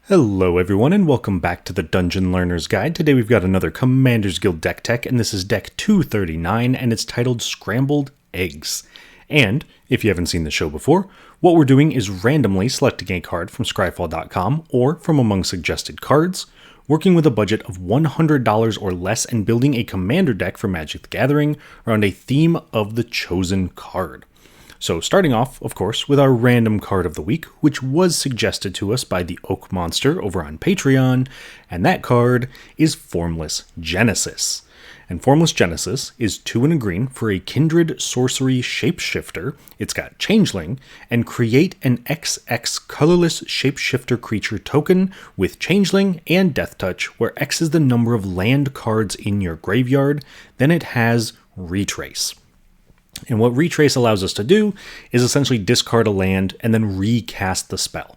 Hello everyone and welcome back to the Dungeon Learner's Guide. Today we've got another Commander's Guild deck tech, and this is deck 239 and it's titled Scrambled Eggs. And if you haven't seen the show before, what we're doing is randomly selecting a card from scryfall.com or from among suggested cards, working with a budget of $100 or less and building a commander deck for Magic the Gathering around a theme of the chosen card. So starting off, of course, with our random card of the week, which was suggested to us by the Oak Monster over on Patreon, and that card is Formless Genesis. And Formless Genesis is 2 and a green for a Kindred Sorcery Shapeshifter. It's got Changeling, and create an XX colorless Shapeshifter creature token with Changeling and Death Touch, where X is the number of land cards in your graveyard. Then it has Retrace. And what Retrace allows us to do is essentially discard a land and then recast the spell.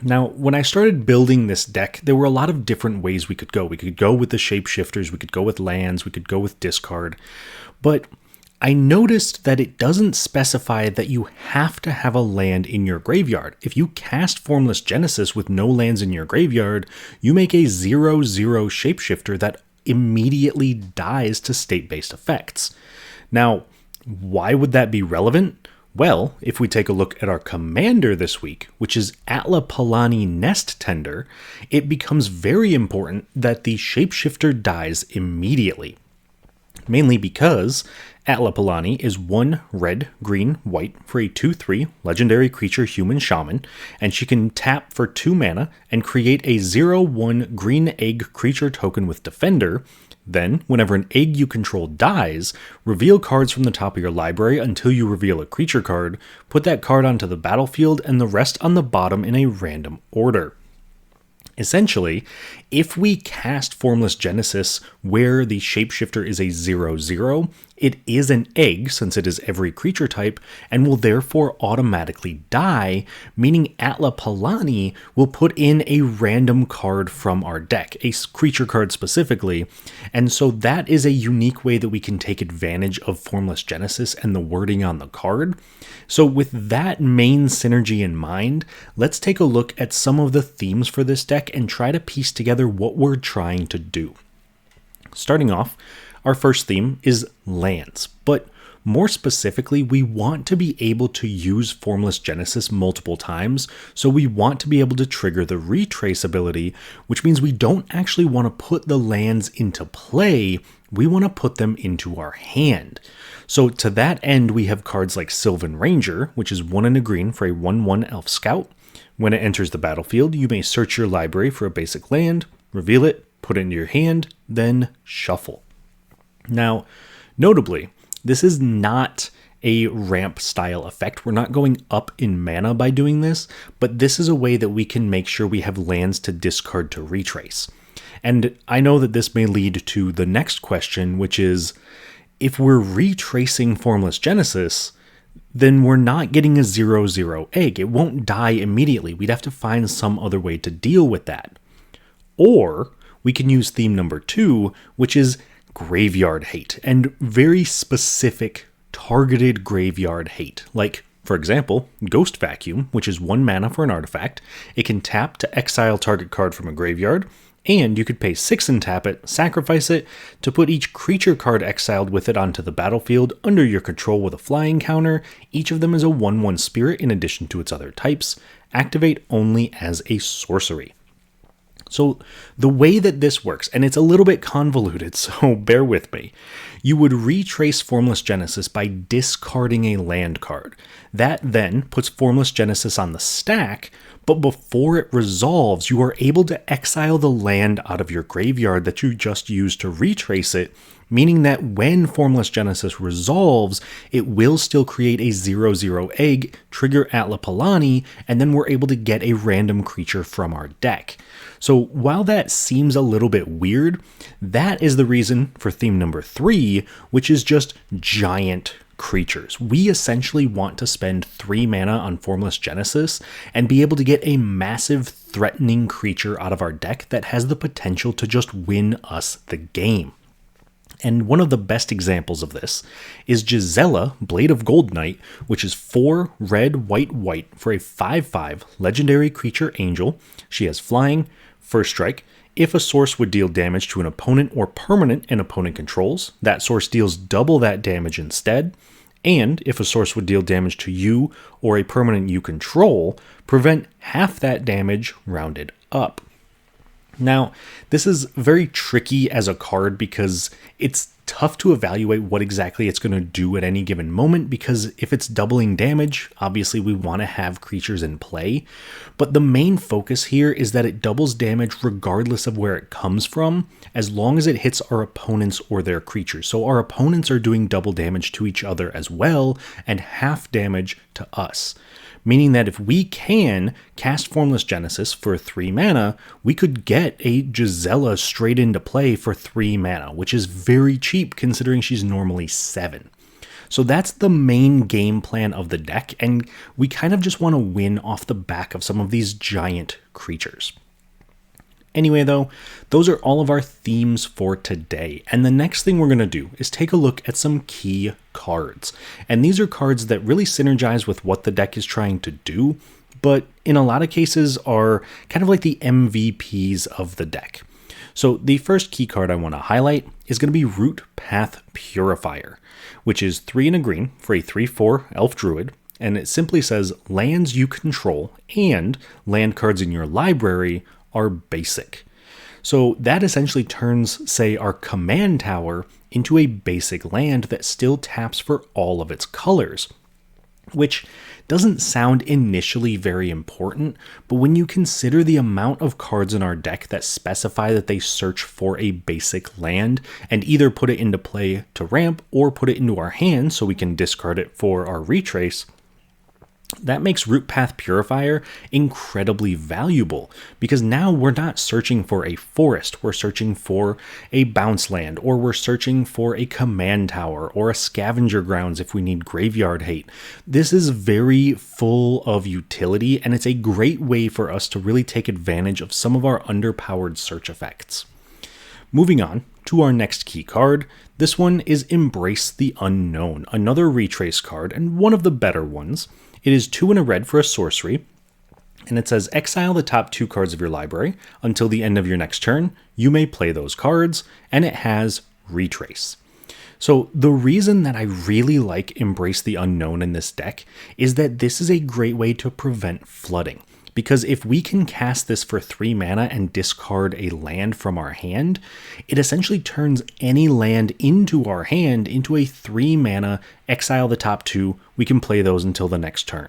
Now, when I started building this deck, there were a lot of different ways we could go. We could go with the Shapeshifters, we could go with lands, we could go with discard. But I noticed that it doesn't specify that you have to have a land in your graveyard. If you cast Formless Genesis with no lands in your graveyard, you make a 0/0 Shapeshifter that immediately dies to state-based effects. Now, why would that be relevant? Well, if we take a look at our commander this week, which is Atla Palani Nest Tender, it becomes very important that the Shapeshifter dies immediately. Mainly because Atla Palani is 1 red, green, white for a 2/3 legendary creature human shaman, and she can tap for 2 mana and create a 0/1 green egg creature token with Defender. Then, whenever an egg you control dies, reveal cards from the top of your library until you reveal a creature card, put that card onto the battlefield, and the rest on the bottom in a random order. Essentially, if we cast Formless Genesis where the Shapeshifter is a 0/0, it is an egg since it is every creature type and will therefore automatically die, meaning Atla Palani will put in a random card from our deck, a creature card specifically, and so that is a unique way that we can take advantage of Formless Genesis and the wording on the card. So with that main synergy in mind, let's take a look at some of the themes for this deck and try to piece together what we're trying to do. Starting off, our first theme is lands, but more specifically, we want to be able to use Formless Genesis multiple times, so we want to be able to trigger the Retrace ability, which means we don't actually want to put the lands into play, we want to put them into our hand. So to that end, we have cards like Sylvan Ranger, which is 1 and a green for a 1/1 Elf Scout. When it enters the battlefield, you may search your library for a basic land, reveal it, put it into your hand, then shuffle. Now, notably, this is not a ramp style effect. We're not going up in mana by doing this, but this is a way that we can make sure we have lands to discard to Retrace. And I know that this may lead to the next question, which is, if we're retracing Formless Genesis, then we're not getting a 0/0 egg. It won't die immediately. We'd have to find some other way to deal with that. Or we can use theme number 2, which is graveyard hate, and very specific targeted graveyard hate. Like, for example, Ghost Vacuum, which is 1 mana for an artifact. It can tap to exile target card from a graveyard, and you could pay 6 and tap it, sacrifice it, to put each creature card exiled with it onto the battlefield under your control with a flying counter. Each of them is a 1/1 spirit in addition to its other types. Activate only as a sorcery. So the way that this works, and it's a little bit convoluted, so bear with me, you would retrace Formless Genesis by discarding a land card. That then puts Formless Genesis on the stack, but before it resolves, you are able to exile the land out of your graveyard that you just used to retrace it, meaning that when Formless Genesis resolves, it will still create a 0/0 egg, trigger Atla Palani, and then we're able to get a random creature from our deck. So while that seems a little bit weird, that is the reason for theme number 3, which is just giant creatures. We essentially want to spend 3 mana on Formless Genesis and be able to get a massive threatening creature out of our deck that has the potential to just win us the game. And one of the best examples of this is Gisela, Blade of Gold Knight, which is 4 red, white, white for a 5/5 legendary creature angel. She has flying, first strike. If a source would deal damage to an opponent or permanent an opponent controls, that source deals double that damage instead. And if a source would deal damage to you or a permanent you control, prevent half that damage rounded up. Now, this is very tricky as a card because it's tough to evaluate what exactly it's going to do at any given moment, because if it's doubling damage, obviously we want to have creatures in play. But the main focus here is that it doubles damage regardless of where it comes from, as long as it hits our opponents or their creatures. So our opponents are doing double damage to each other as well, and half damage to us. Meaning that if we can cast Formless Genesis for 3 mana, we could get a Gisela straight into play for 3 mana, which is very cheap considering she's normally 7. So that's the main game plan of the deck, and we kind of just want to win off the back of some of these giant creatures. Anyway though, those are all of our themes for today, and the next thing we're going to do is take a look at some key cards. And these are cards that really synergize with what the deck is trying to do, but in a lot of cases are kind of like the MVPs of the deck. So the first key card I want to highlight is going to be Root Path Purifier, which is 3 and a green for a 3/4 Elf Druid. And it simply says lands you control and land cards in your library are basic. So that essentially turns, say, our command tower into a basic land that still taps for all of its colors, which doesn't sound initially very important, but when you consider the amount of cards in our deck that specify that they search for a basic land and either put it into play to ramp or put it into our hand so we can discard it for our retrace, that makes Root Path Purifier incredibly valuable, because now we're not searching for a forest, we're searching for a bounce land, or we're searching for a command tower, or a scavenger grounds if we need graveyard hate. This is very full of utility, and it's a great way for us to really take advantage of some of our underpowered search effects. Moving on to our next key card, this one is Embrace the Unknown, another retrace card, and one of the better ones. It is 2 and a red for a sorcery, and it says exile the top 2 cards of your library until the end of your next turn. You may play those cards, and it has retrace. So the reason that I really like Embrace the Unknown in this deck is that this is a great way to prevent flooding. Because if we can cast this for 3 mana and discard a land from our hand, it essentially turns any land into our hand into a 3 mana, exile the top 2, we can play those until the next turn.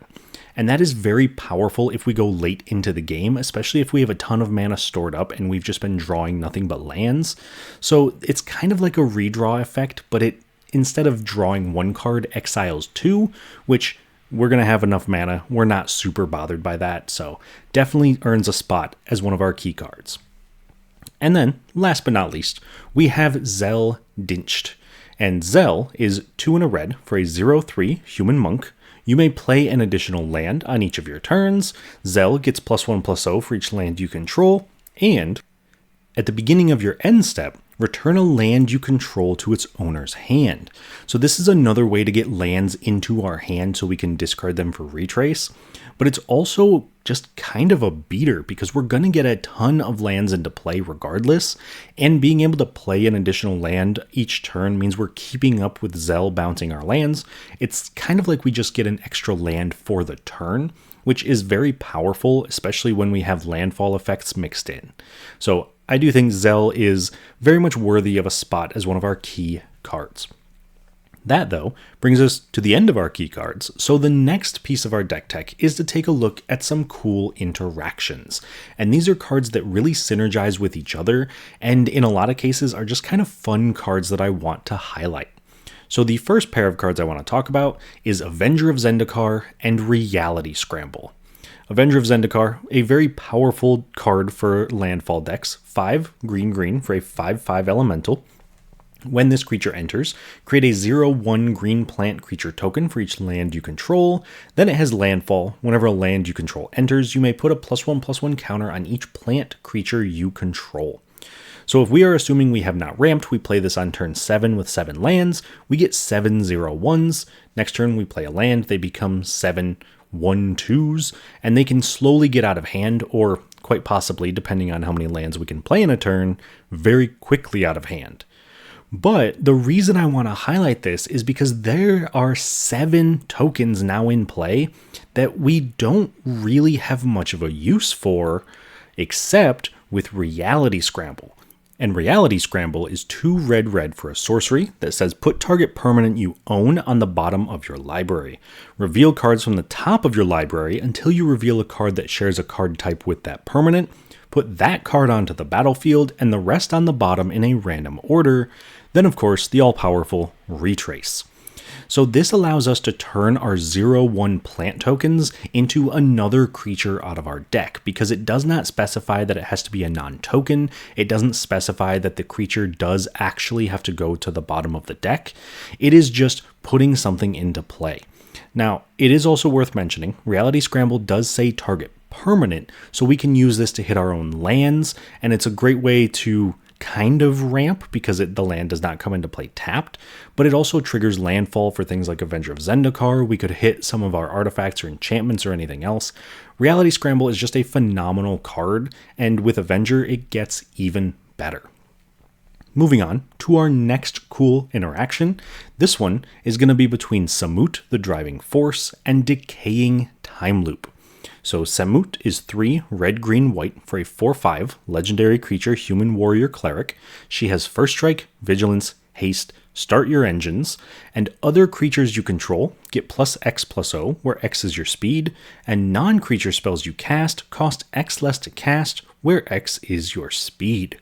And that is very powerful if we go late into the game, especially if we have a ton of mana stored up and we've just been drawing nothing but lands. So it's kind of like a redraw effect, but it, instead of drawing 1 card, exiles 2, which we're going to have enough mana. We're not super bothered by that, so definitely earns a spot as one of our key cards. And then, last but not least, we have Zell Dinched. And Zell is 2 and a red for a 0/3 human monk. You may play an additional land on each of your turns. Zell gets +1/+0 for each land you control. And at the beginning of your end step, return a land you control to its owner's hand. So this is another way to get lands into our hand so we can discard them for retrace. But it's also just kind of a beater because we're going to get a ton of lands into play regardless. And being able to play an additional land each turn means we're keeping up with Zell bouncing our lands. It's kind of like we just get an extra land for the turn, which is very powerful, especially when we have landfall effects mixed in. So I do think Zell is very much worthy of a spot as one of our key cards. That, though, brings us to the end of our key cards, so the next piece of our deck tech is to take a look at some cool interactions. And these are cards that really synergize with each other, and in a lot of cases are just kind of fun cards that I want to highlight. So the first pair of cards I want to talk about is Avenger of Zendikar and Reality Scramble. Avenger of Zendikar, a very powerful card for landfall decks, 5 green for a 5/5 elemental. When this creature enters, create a 0/1 green plant creature token for each land you control. Then it has landfall. Whenever a land you control enters, you may put a +1/+1 counter on each plant creature you control. So if we are assuming we have not ramped, we play this on turn 7 with 7 lands, we get 7/0/1s. Next turn we play a land, they become 7/1/2s, and they can slowly get out of hand, or quite possibly, depending on how many lands we can play in a turn, very quickly out of hand. But the reason I want to highlight this is because there are 7 tokens now in play that we don't really have much of a use for, except with Reality Scramble. And Reality Scramble is 2 red for a sorcery that says put target permanent you own on the bottom of your library. Reveal cards from the top of your library until you reveal a card that shares a card type with that permanent. Put that card onto the battlefield and the rest on the bottom in a random order. Then, of course, the all-powerful Retrace. So this allows us to turn our 0/1 plant tokens into another creature out of our deck, because it does not specify that it has to be a non-token. It doesn't specify that the creature does actually have to go to the bottom of the deck. It is just putting something into play. Now, it is also worth mentioning, Reality Scramble does say target permanent, so we can use this to hit our own lands, and it's a great way to kind of ramp because the land does not come into play tapped, but it also triggers landfall for things like Avenger of Zendikar. We could hit some of our artifacts or enchantments or anything else. Reality Scramble is just a phenomenal card, and with Avenger, it gets even better. Moving on to our next cool interaction. This one is going to be between Samut, the Driving Force, and Decaying Time Loop. So Samut is 3 red, green, white for a 4/5 legendary creature human warrior cleric. She has first strike, vigilance, haste, start your engines, and other creatures you control get +X/+0, where X is your speed, and non-creature spells you cast cost X less to cast, where X is your speed.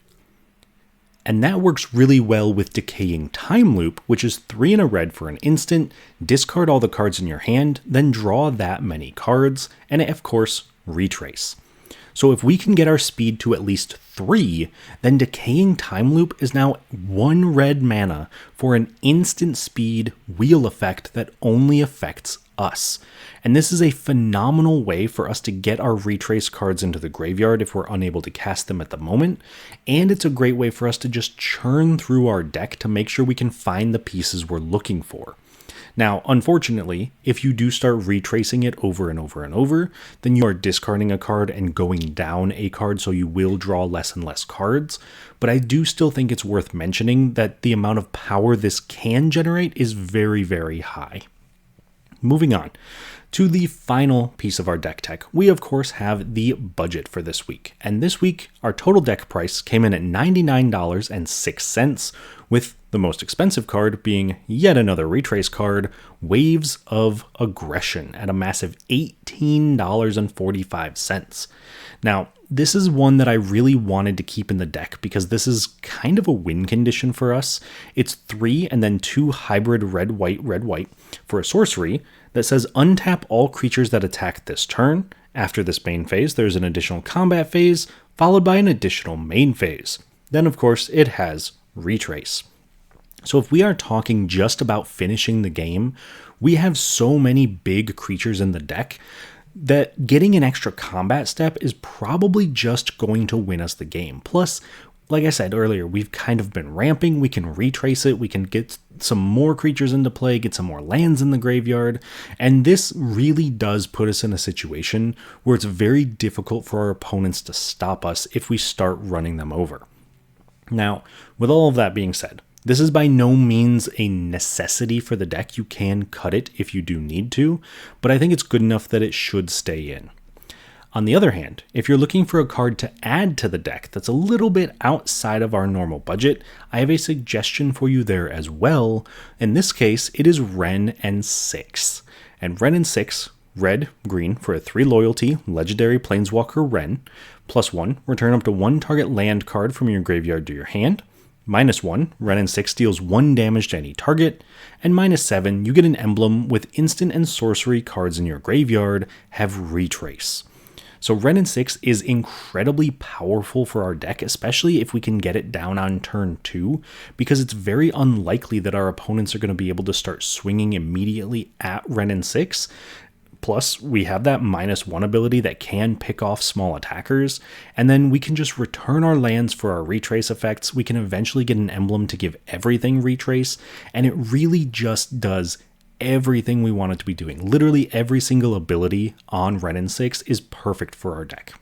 And that works really well with Decaying Time Loop, which is 3 and a red for an instant, discard all the cards in your hand, then draw that many cards, and of course, Retrace. So if we can get our speed to at least 3, then Decaying Time Loop is now 1 red mana for an instant speed wheel effect that only affects us. And this is a phenomenal way for us to get our Retrace cards into the graveyard if we're unable to cast them at the moment, and it's a great way for us to just churn through our deck to make sure we can find the pieces we're looking for. Now, unfortunately, if you do start retracing it over and over and over, then you are discarding a card and going down a card, so you will draw less and less cards. But I do still think it's worth mentioning that the amount of power this can generate is very, very high. Moving on to the final piece of our deck tech, we of course have the budget for this week. And this week, our total deck price came in at $99.06, with the most expensive card being yet another Retrace card, Waves of Aggression, at a massive $18.45. Now, this is one that I really wanted to keep in the deck because this is kind of a win condition for us. It's 3 and then 2 hybrid red, white for a sorcery that says untap all creatures that attack this turn. After this main phase, there's an additional combat phase, followed by an additional main phase. Then, of course, it has Retrace. So if we are talking just about finishing the game, we have so many big creatures in the deck that getting an extra combat step is probably just going to win us the game. Plus, like I said earlier, we've kind of been ramping. We can retrace it. We can get some more creatures into play, get some more lands in the graveyard. And this really does put us in a situation where it's very difficult for our opponents to stop us if we start running them over. Now, with all of that being said, this is by no means a necessity for the deck. You can cut it if you do need to, but I think it's good enough that it should stay in. On the other hand, if you're looking for a card to add to the deck that's a little bit outside of our normal budget, I have a suggestion for you there as well. In this case, it is Wrenn and 6. And Wrenn and 6, red, green for a 3 loyalty, legendary planeswalker Wrenn. +1, return up to 1 target land card from your graveyard to your hand. -1, Wrenn and 6 deals 1 damage to any target. And -7, you get an emblem with instant and sorcery cards in your graveyard have Retrace. So Wrenn and 6 is incredibly powerful for our deck, especially if we can get it down on turn 2, because it's very unlikely that our opponents are going to be able to start swinging immediately at Wrenn and 6. Plus, we have that -1 ability that can pick off small attackers, and then we can just return our lands for our retrace effects. We can eventually get an emblem to give everything retrace, and it really just does everything we want it to be doing. Literally every single ability on Wrenn and 6 is perfect for our deck.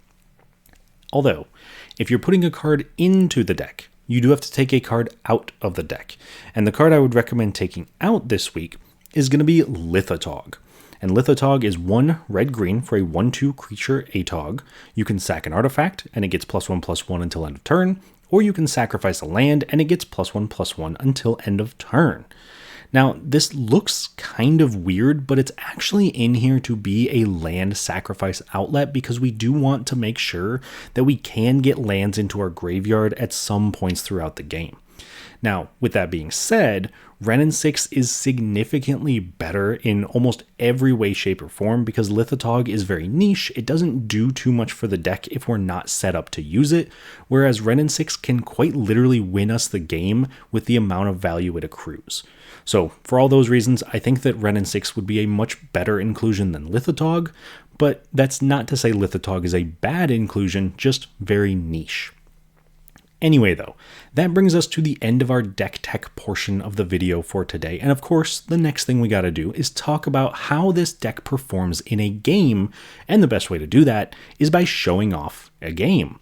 Although, if you're putting a card into the deck, you do have to take a card out of the deck, and the card I would recommend taking out this week is going to be Lithotaug. And Lithotaug is 1 red-green for a 1/2 creature ATOG. You can sack an artifact, and it gets +1/+1 until end of turn, or you can sacrifice a land, and it gets +1/+1 until end of turn. Now, this looks kind of weird, but it's actually in here to be a land sacrifice outlet because we do want to make sure that we can get lands into our graveyard at some points throughout the game. Now, with that being said, Wrenn and 6 is significantly better in almost every way, shape, or form because Lithotaug is very niche. It doesn't do too much for the deck if we're not set up to use it, whereas Wrenn and 6 can quite literally win us the game with the amount of value it accrues. So, for all those reasons, I think that Wrenn and 6 would be a much better inclusion than Lithotaug, but that's not to say Lithotaug is a bad inclusion, just very niche. Anyway though, that brings us to the end of our deck tech portion of the video for today, and of course, the next thing we gotta do is talk about how this deck performs in a game, and the best way to do that is by showing off a game.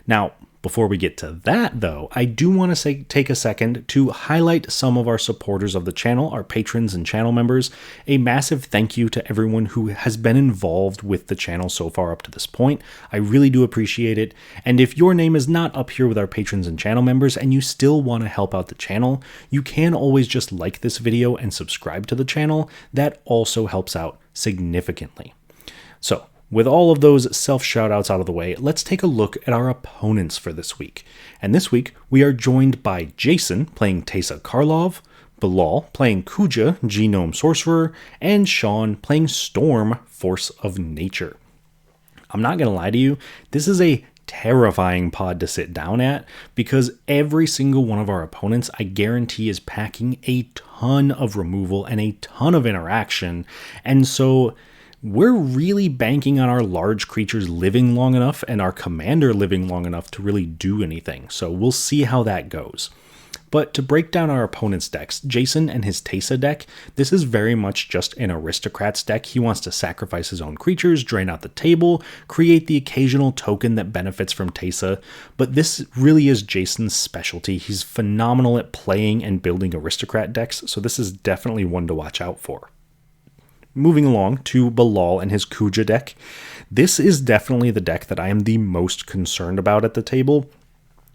Now, before we get to that though, I do want to take a second to highlight some of our supporters of the channel, our patrons and channel members. A massive thank you to everyone who has been involved with the channel so far up to this point. I really do appreciate it. And if your name is not up here with our patrons and channel members and you still want to help out the channel, you can always just like this video and subscribe to the channel. That also helps out significantly. So, with all of those self-shoutouts out of the way, let's take a look at our opponents for this week. And this week, we are joined by Jason, playing Teysa Karlov, Bilal, playing Kuja, Genome Sorcerer, and Shawn, playing Storm, Force of Nature. I'm not going to lie to you, this is a terrifying pod to sit down at, because every single one of our opponents, I guarantee, is packing a ton of removal and a ton of interaction, and so we're really banking on our large creatures living long enough and our commander living long enough to really do anything. So we'll see how that goes. But to break down our opponent's decks, Jason and his Teysa deck, this is very much just an aristocrat's deck. He wants to sacrifice his own creatures, drain out the table, create the occasional token that benefits from Teysa, but this really is Jason's specialty. He's phenomenal at playing and building aristocrat decks, so this is definitely one to watch out for. Moving along to Bilal and his Kuja deck. This is definitely the deck that I am the most concerned about at the table,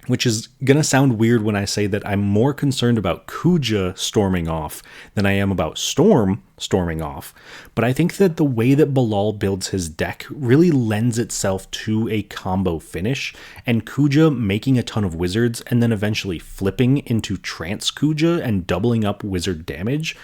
which is going to sound weird when I say that I'm more concerned about Kuja storming off than I am about Storm storming off. But I think that the way that Bilal builds his deck really lends itself to a combo finish, and Kuja making a ton of wizards and then eventually flipping into Trance Kuja and doubling up wizard damage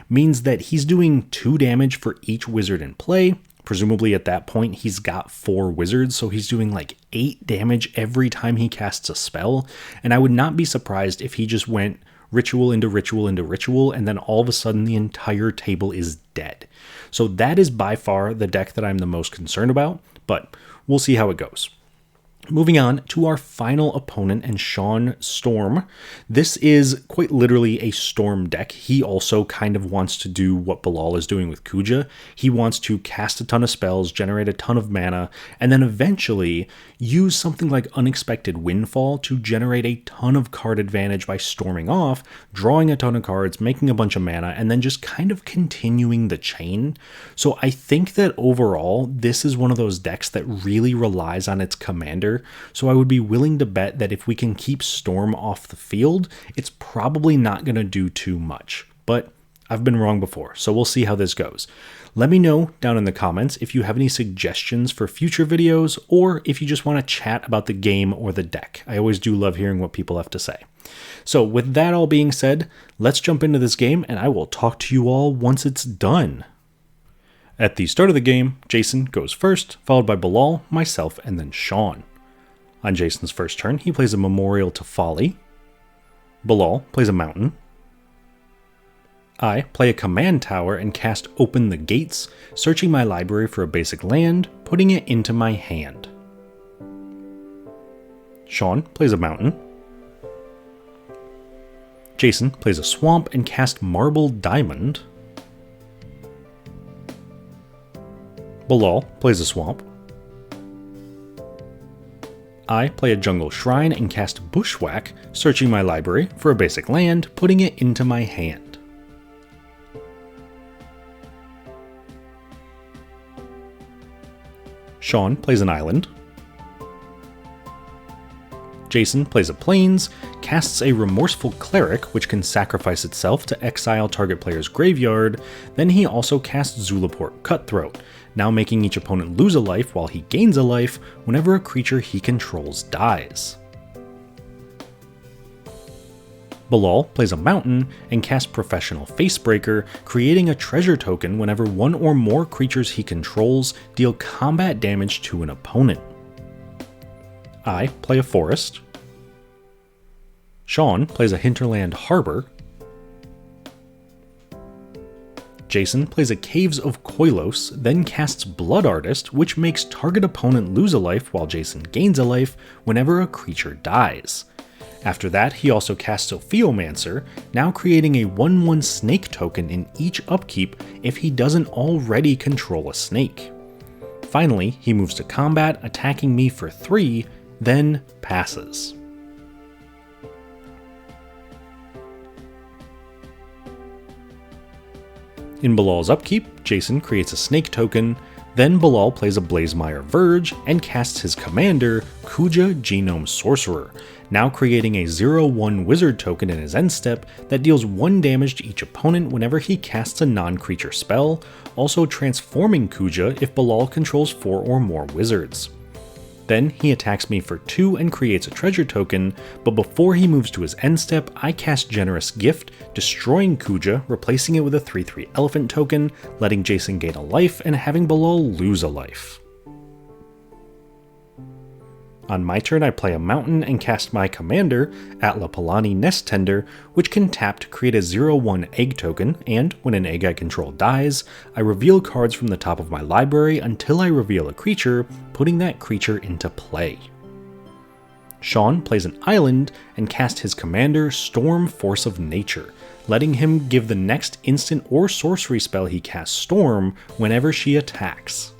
means that he's doing 2 damage for each wizard in play. Presumably at that point, he's got 4 wizards, so he's doing like 8 damage every time he casts a spell. And I would not be surprised if he just went ritual into ritual into ritual, and then all of a sudden the entire table is dead. So that is by far the deck that I'm the most concerned about, but we'll see how it goes. Moving on to our final opponent and Shawn Storm. This is quite literally a Storm deck. He also kind of wants to do what Bilal is doing with Kuja. He wants to cast a ton of spells, generate a ton of mana, and then eventually use something like Unexpected Windfall to generate a ton of card advantage by storming off, drawing a ton of cards, making a bunch of mana, and then just kind of continuing the chain. So I think that overall, this is one of those decks that really relies on its commander. So I would be willing to bet that if we can keep Storm off the field, it's probably not going to do too much. But I've been wrong before, so we'll see how this goes. Let me know down in the comments if you have any suggestions for future videos, or if you just want to chat about the game or the deck. I always do love hearing what people have to say. So with that all being said, let's jump into this game, and I will talk to you all once it's done. At the start of the game, Jason goes first, followed by Bilal, myself, and then Shawn. On Jason's first turn, he plays a Memorial to Folly. Bilal plays a Mountain. I play a command tower and cast Open the Gates, searching my library for a basic land, putting it into my hand. Shawn plays a mountain. Jason plays a swamp and casts Marble Diamond. Bilal plays a swamp. I play a jungle shrine and cast Bushwhack, searching my library for a basic land, putting it into my hand. Shawn plays an island. Jason plays a plains, casts a Remorseful Cleric, which can sacrifice itself to exile target player's graveyard. Then he also casts Zulaport Cutthroat, now making each opponent lose a life while he gains a life whenever a creature he controls dies. Bilal plays a mountain and casts Professional Facebreaker, creating a treasure token whenever one or more creatures he controls deal combat damage to an opponent. I play a forest. Shawn plays a Hinterland Harbor. Jason plays a Caves of Koilos, then casts Blood Artist, which makes target opponent lose a life while Jason gains a life whenever a creature dies. After that, he also casts Ophiomancer, now creating a 1/1 snake token in each upkeep if he doesn't already control a snake. Finally, he moves to combat, attacking me for 3, then passes. In Bilal's upkeep, Jason creates a snake token, then Bilal plays a Blazemire Verge and casts his commander, Kuja Genome Sorcerer, now creating a 0/1 wizard token in his end step that deals 1 damage to each opponent whenever he casts a non-creature spell, also transforming Kuja if Bilal controls 4 or more wizards. Then he attacks me for 2 and creates a treasure token, but before he moves to his end step, I cast Generous Gift, destroying Kuja, replacing it with a 3/3 elephant token, letting Jason gain a life and having Bilal lose a life. On my turn, I play a mountain and cast my commander, Atla Palani Nest Tender, which can tap to create a 0/1 egg token, and when an egg I control dies, I reveal cards from the top of my library until I reveal a creature, putting that creature into play. Shawn plays an island and casts his commander, Storm Force of Nature, letting him give the next instant or sorcery spell he casts Storm whenever she attacks.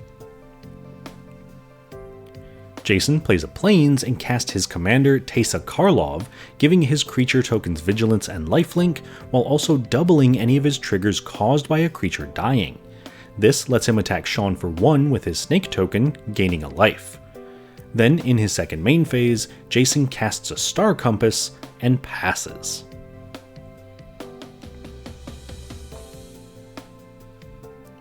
Jason plays a plains and casts his commander, Teysa Karlov, giving his creature tokens Vigilance and Lifelink, while also doubling any of his triggers caused by a creature dying. This lets him attack Shawn for 1 with his snake token, gaining a life. Then, in his second main phase, Jason casts a Star Compass and passes.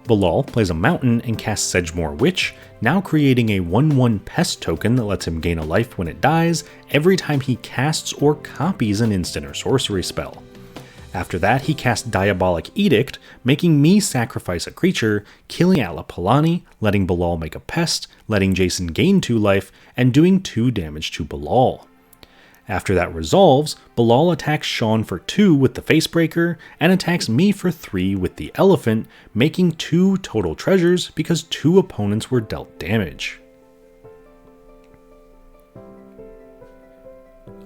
Bilal plays a mountain and casts Sedgemoor Witch, now creating a 1/1 pest token that lets him gain a life when it dies every time he casts or copies an instant or sorcery spell. After that, he casts Diabolic Edict, making me sacrifice a creature, killing Atla Palani, letting Bilal make a pest, letting Jason gain 2 life, and doing 2 damage to Bilal. After that resolves, Bilal attacks Shawn for 2 with the Facebreaker, and attacks me for 3 with the Elephant, making 2 total treasures because 2 opponents were dealt damage.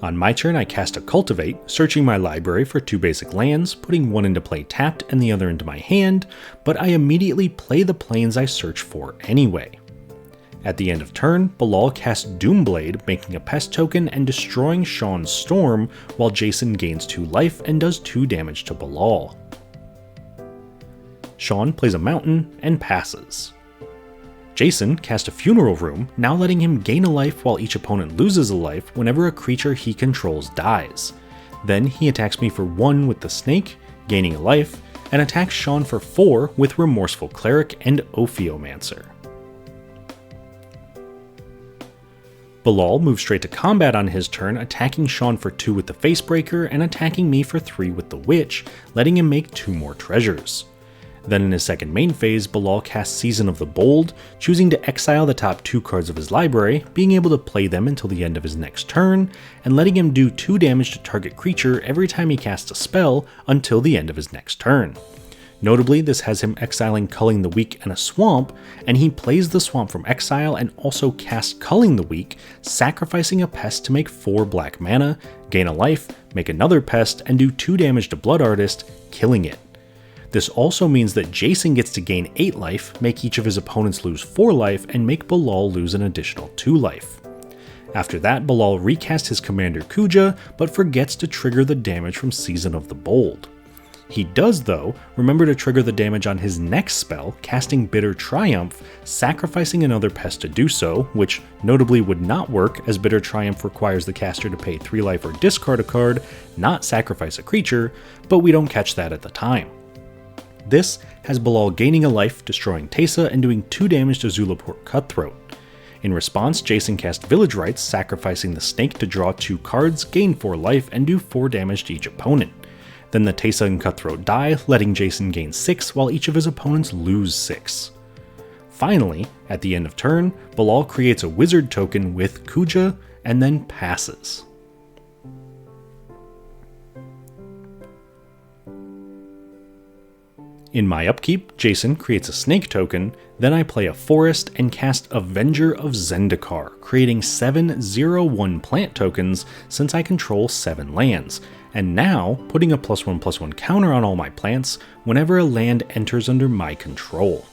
On my turn, I cast a Cultivate, searching my library for 2 basic lands, putting 1 into play tapped and the other into my hand, but I immediately play the plains I search for anyway. At the end of turn, Bilal casts Doomblade, making a pest token and destroying Shawn's Storm, while Jason gains 2 life and does 2 damage to Bilal. Shawn plays a mountain and passes. Jason casts a Funeral Room, now letting him gain a life while each opponent loses a life whenever a creature he controls dies. Then he attacks me for 1 with the snake, gaining a life, and attacks Shawn for 4 with Remorseful Cleric and Ophiomancer. Bilal moves straight to combat on his turn, attacking Shawn for 2 with the Facebreaker and attacking me for 3 with the Witch, letting him make 2 more treasures. Then in his second main phase, Bilal casts Season of the Bold, choosing to exile the top 2 cards of his library, being able to play them until the end of his next turn, and letting him do 2 damage to target creature every time he casts a spell until the end of his next turn. Notably, this has him exiling Culling the Weak and a Swamp, and he plays the Swamp from exile and also casts Culling the Weak, sacrificing a pest to make 4 black mana, gain a life, make another pest, and do 2 damage to Blood Artist, killing it. This also means that Jason gets to gain 8 life, make each of his opponents lose 4 life, and make Bilal lose an additional 2 life. After that, Bilal recasts his commander Kuja, but forgets to trigger the damage from Season of the Bold. He does, though, remember to trigger the damage on his next spell, casting Bitter Triumph, sacrificing another pest to do so, which notably would not work as Bitter Triumph requires the caster to pay 3 life or discard a card, not sacrifice a creature, but we don't catch that at the time. This has Bilal gaining a life, destroying Teysa, and doing 2 damage to Zulaport Cutthroat. In response, Jason cast Village Rites, sacrificing the snake to draw 2 cards, gain 4 life, and do 4 damage to each opponent. Then the Teysa and Cutthroat die, letting Jason gain 6 while each of his opponents lose 6. Finally, at the end of turn, Bilal creates a wizard token with Kuja and then passes. In my upkeep, Jason creates a snake token, then I play a forest and cast Avenger of Zendikar, creating 7 0/1 plant tokens since I control 7 lands, and now putting a +1/+1 counter on all my plants whenever a land enters under my control.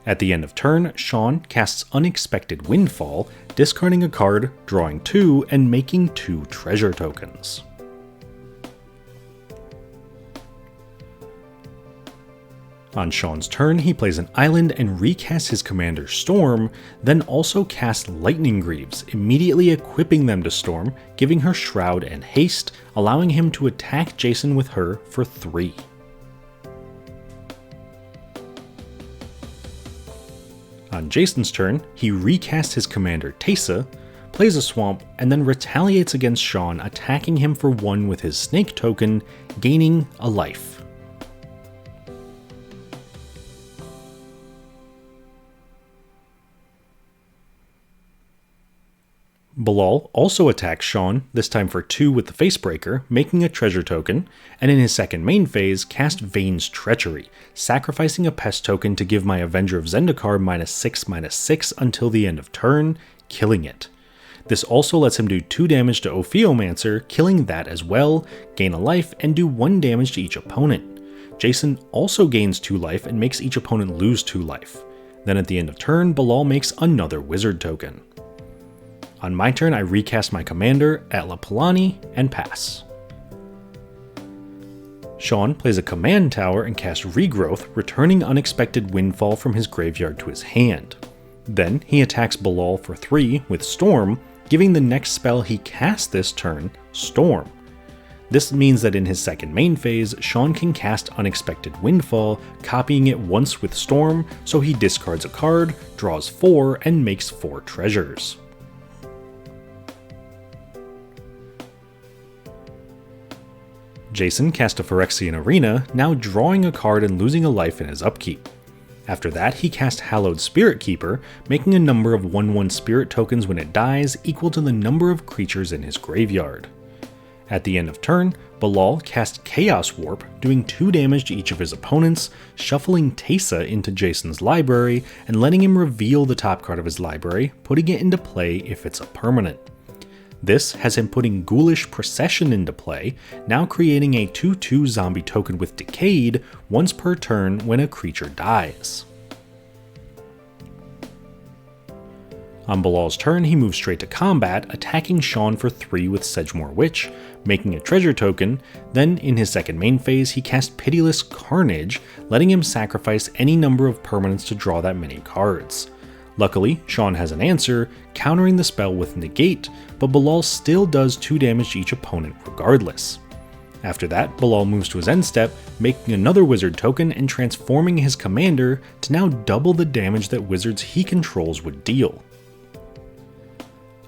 At the end of turn, Shawn casts Unexpected Windfall, discarding a card, drawing 2, and making 2 treasure tokens. On Shawn's turn, he plays an island and recasts his commander Storm, then also casts Lightning Greaves, immediately equipping them to Storm, giving her Shroud and Haste, allowing him to attack Jason with her for 3. On Jason's turn, he recasts his commander Teysa, plays a Swamp, and then retaliates against Shawn, attacking him for 1 with his Snake token, gaining a life. Bilal also attacks Shawn, this time for 2 with the Facebreaker, making a treasure token, and in his second main phase, cast Vane's Treachery, sacrificing a pest token to give my Avenger of Zendikar -6/6 until the end of turn, killing it. This also lets him do 2 damage to Ophiomancer, killing that as well, gain a life, and do 1 damage to each opponent. Jason also gains 2 life and makes each opponent lose 2 life. Then at the end of turn, Bilal makes another wizard token. On my turn, I recast my commander, Atla Palani, and pass. Shawn plays a command tower and casts Regrowth, returning Unexpected Windfall from his graveyard to his hand. Then he attacks Bilal for 3 with Storm, giving the next spell he casts this turn, Storm. This means that in his second main phase, Shawn can cast Unexpected Windfall, copying it once with Storm, so he discards a card, draws 4, and makes 4 treasures. Jason cast a Phyrexian Arena, now drawing a card and losing a life in his upkeep. After that, he cast Hallowed Spirit Keeper, making a number of 1/1 spirit tokens when it dies equal to the number of creatures in his graveyard. At the end of turn, Bilal cast Chaos Warp, doing 2 damage to each of his opponents, shuffling Teysa into Jason's library, and letting him reveal the top card of his library, putting it into play if it's a permanent. This has him putting Ghoulish Procession into play, now creating a 2/2 zombie token with Decayed once per turn when a creature dies. On Bilal's turn, he moves straight to combat, attacking Shawn for 3 with Sedgemoor Witch, making a treasure token. Then, in his second main phase, he casts Pitiless Carnage, letting him sacrifice any number of permanents to draw that many cards. Luckily, Shawn has an answer, countering the spell with Negate, but Bilal still does 2 damage to each opponent regardless. After that, Bilal moves to his end step, making another wizard token and transforming his commander to now double the damage that wizards he controls would deal.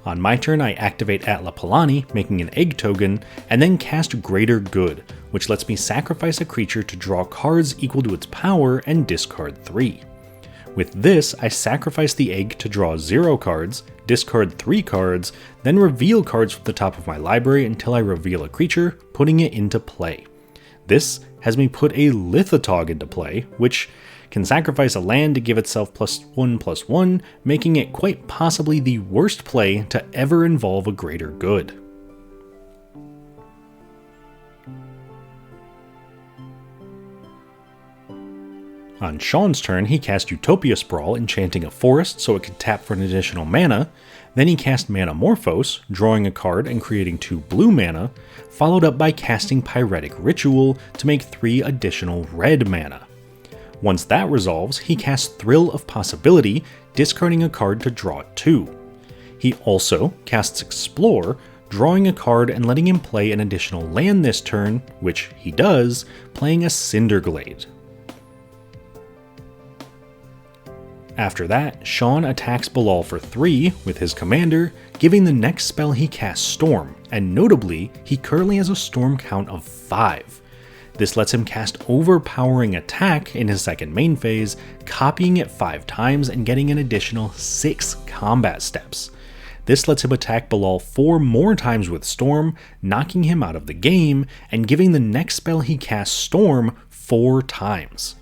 On my turn, I activate Atla Palani, making an egg token, and then cast Greater Good, which lets me sacrifice a creature to draw cards equal to its power and discard 3. With this, I sacrifice the egg to draw 0 cards, discard 3 cards, then reveal cards from the top of my library until I reveal a creature, putting it into play. This has me put a Lithotog into play, which can sacrifice a land to give itself +1/+1, making it quite possibly the worst play to ever involve a Greater Good. On Shawn's turn, he cast Utopia Sprawl, enchanting a forest so it could tap for an additional mana. Then he cast Manamorphose, drawing a card and creating 2 blue mana, followed up by casting Pyretic Ritual to make 3 additional red mana. Once that resolves, he casts Thrill of Possibility, discarding a card to draw 2. He also casts Explore, drawing a card and letting him play an additional land this turn, which he does, playing a Cinderglade. After that, Shawn attacks Bilal for 3 with his commander, giving the next spell he casts Storm, and notably, he currently has a Storm count of 5. This lets him cast Overpowering Attack in his second main phase, copying it 5 times and getting an additional 6 combat steps. This lets him attack Bilal 4 more times with Storm, knocking him out of the game, and giving the next spell he casts Storm 4 times.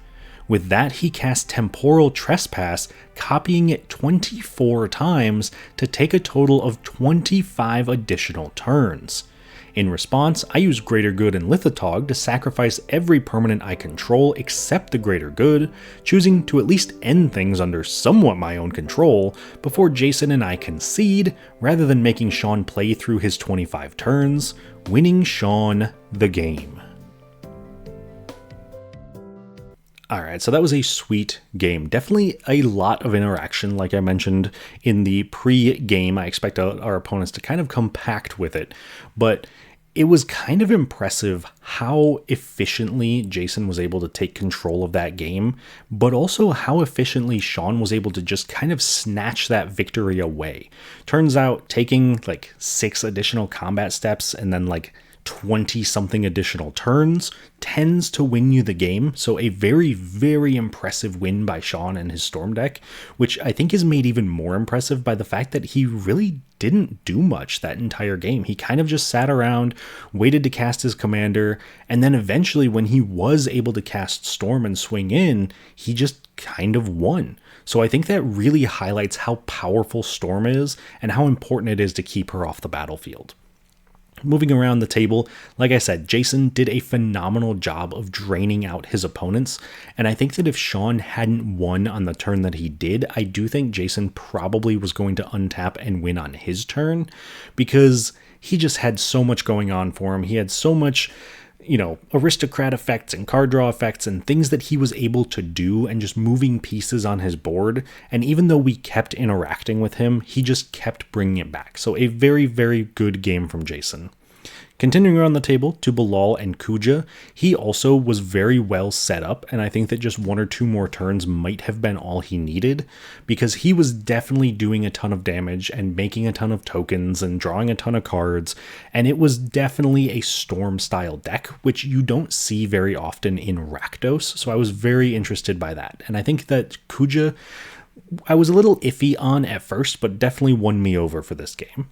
With that, he casts Temporal Trespass, copying it 24 times to take a total of 25 additional turns. In response, I use Greater Good and Lithotog to sacrifice every permanent I control except the Greater Good, choosing to at least end things under somewhat my own control before Jason and I concede, rather than making Shawn play through his 25 turns, winning Shawn the game. Alright, so that was a sweet game. Definitely a lot of interaction, like I mentioned in the pre-game. I expect our opponents to kind of come packed with it, but it was kind of impressive how efficiently Jason was able to take control of that game, but also how efficiently Shawn was able to just kind of snatch that victory away. Turns out taking like 6 additional combat steps and then like 20 something additional turns tends to win you the game. So a very, very impressive win by Shawn and his Storm deck, which I think is made even more impressive by the fact that he really didn't do much that entire game. He kind of just sat around, waited to cast his commander, and then eventually when he was able to cast Storm and swing in, he just kind of won. So I think that really highlights how powerful Storm is and how important it is to keep her off the battlefield. Moving around the table, like I said, Jason did a phenomenal job of draining out his opponents, and I think that if Shawn hadn't won on the turn that he did, I do think Jason probably was going to untap and win on his turn, because he just had so much going on for him. He had so much, aristocrat effects and card draw effects and things that he was able to do and just moving pieces on his board. And even though we kept interacting with him, he just kept bringing it back. So a very, very good game from Jason. Continuing around the table to Bilal and Kuja, he also was very well set up, and I think that just 1 or 2 more turns might have been all he needed, because he was definitely doing a ton of damage and making a ton of tokens and drawing a ton of cards, and it was definitely a Storm-style deck, which you don't see very often in Rakdos, so I was very interested by that. And I think that Kuja, I was a little iffy on at first, but definitely won me over for this game.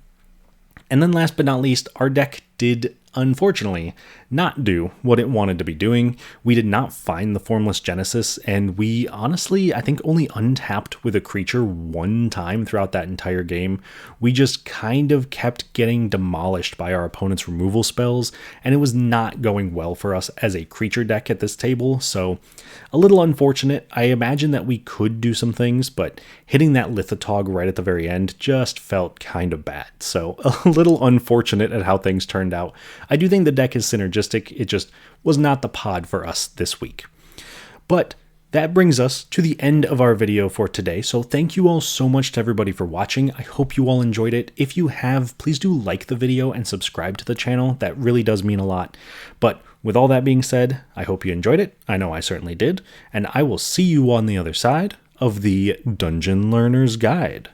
And then last but not least, our deck did, unfortunately, not do what it wanted to be doing. We did not find the Formless Genesis, and we honestly, I think, only untapped with a creature 1 time throughout that entire game. We just kind of kept getting demolished by our opponent's removal spells, and it was not going well for us as a creature deck at this table, so a little unfortunate. I imagine that we could do some things, but hitting that Lithotog right at the very end just felt kind of bad. So a little unfortunate at how things turned out. I do think the deck is synergistic. It just was not the pod for us this week. But that brings us to the end of our video for today. So thank you all so much to everybody for watching. I hope you all enjoyed it. If you have, please do like the video and subscribe to the channel. That really does mean a lot. But with all that being said, I hope you enjoyed it. I know I certainly did. And I will see you on the other side of the Dungeon Learner's Guide.